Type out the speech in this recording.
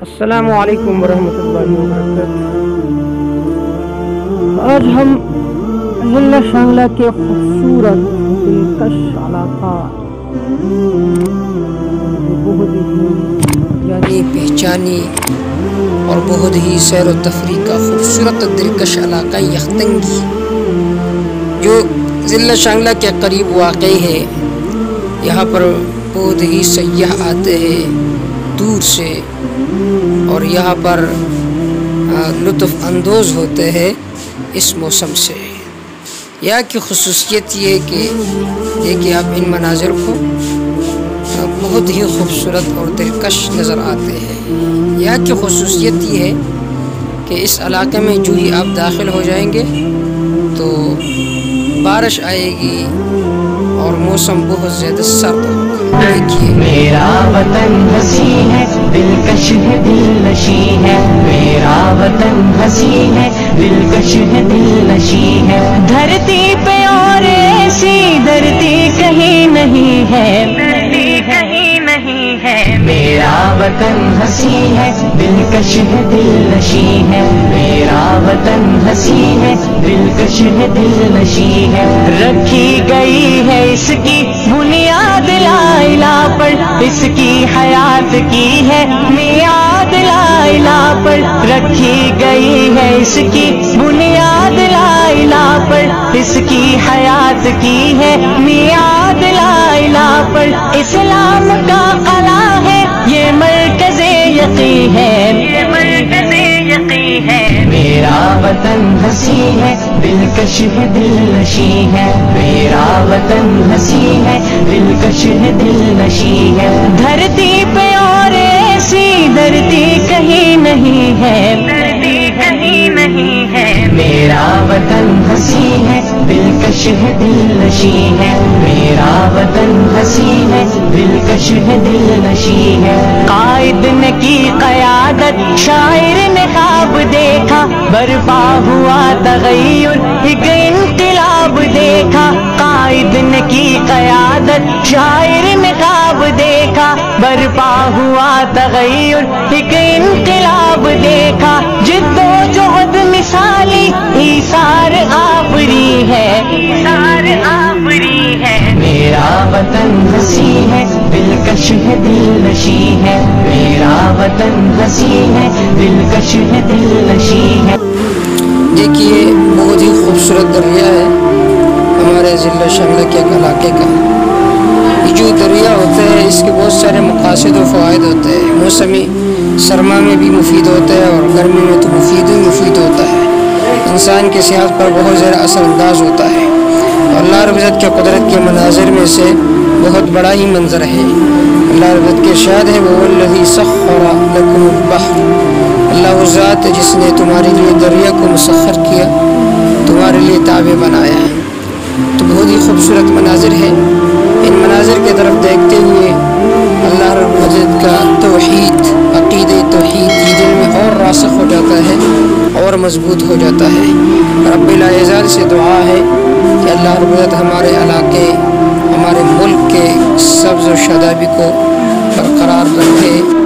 السلام علیکم ورحمۃ اللہ وبرکاتہ۔ آج ہم ضلع شانگلہ کے خوبصورت دلکش علاقہ بہت ہی یعنی پہچانی اور بہت ہی سیر و تفریح کا خوبصورت دلکش علاقہ یختنگی جو ضلع شانگلہ کے قریب واقع ہے، یہاں پر بہت ہی سیاح آتے ہیں دور سے اور یہاں پر لطف اندوز ہوتے ہیں اس موسم سے۔ یہاں کی خصوصیت یہ ہے کہ دیکھیے آپ ان مناظر کو، بہت ہی خوبصورت اور دلکش نظر آتے ہیں۔ یہاں کی خصوصیت یہ ہے کہ اس علاقے میں جو ہی آپ داخل ہو جائیں گے تو بارش آئے گی اور موسم بہت زیادہ سرد ہوگا۔ دیکھیے میرا وطن ہنسی ہے، دلکش ہے، دل نشی ہے۔ میرا وطن ہنسی ہے، دلکش ہے، دل نشی ہے۔ دھرتی پہ اور ایسی دھرتی کہیں نہیں ہے، دھرتی کہیں نہیں ہے۔ میرا وطن ہنسی ہے، دلکش ہے، دل نشی ہے۔ میرا وطن ہنسی ہے، دلکش ہے، دل نشی ہے۔ رکھی گئی ہے اس کی بنیاد لا الہ پر، اس کی حیات کی ہے میعاد لا الہ پر۔ رکھی گئی ہے اس کی بنیاد لا الہ پر، اس کی حیات کی ہے میعاد لا الہ پر۔ اسلام کا قلعہ ہے یہ مرکز یقین ہے، یہ مرکز یقین ہے۔ میرا وطن ہنسی ہے، دلکش ہے، دل نشی ہے۔ میرا وطن ہنسی ہے، دلکش ہے، دل نشی ہے۔ دھرتی پہ اور ایسی دھرتی کہیں نہیں ہے، دھرتی کہیں نہیں ہے۔ میرا وطن ہنسی ہے، دلکش ہے، دل نشی ہے۔ میرا وطن ہنسی ہے، دلکش ہے، دل نشی ہے۔ قائد نے کی قیادت، شاعر نے خواب دیکھا، برپا ہوا تغیر، ایک انقلاب دیکھا۔ قائد نے کی قیادت، شاعر نے خواب دیکھا، برپا ہوا تغیر، ایک انقلاب دیکھا۔ جد و جہد مثالی ایثار آفری ہے، ایثار آفری ہے۔ میرا وطن ہنسی ہے، دلکش ہے، دل نشی ہے۔ میرا وطن ہنسی ہے، دلکش ہے، دل نشی ہے۔ دیکھیے بہت ہی خوبصورت دریا ہے ہمارے ضلع شانگلہ کے علاقے کا۔ یہ جو دریا ہوتا ہے اس کے بہت سارے مقاصد و فوائد ہوتے ہیں۔ موسمی سرما میں بھی مفید ہوتا ہے اور گرمی میں تو مفید ہوتا ہے۔ انسان کی صحت پر بہت زیادہ اثر انداز ہوتا ہے۔ اور اللہ رب العزت کے قدرت کے مناظر میں سے بہت بڑا ہی منظر ہے۔ اللہ رب العزت کے ارشاد ہے وَهُوَ الَّذِي سَخَّرَ لَكُمُ الْبَحْرَ، اللہ وہ ذات ہے جس نے تمہارے لیے دریا کو مسخر کیا، تمہارے لیے تابع بنایا ہے۔ تو بہت ہی خوبصورت مناظر ہے۔ ان مناظر کی طرف دیکھتے ہوئے اللہ رب العزت کا توحید، عقیدہ توحید یہ دل میں اور راسخ ہو جاتا ہے اور مضبوط ہو جاتا ہے۔ رب العزت سے دعا ہے کہ اللہ رب العزت ہمارے علاقے، ہمارے ملک کے سبز و شادابی کو برقرار رکھے۔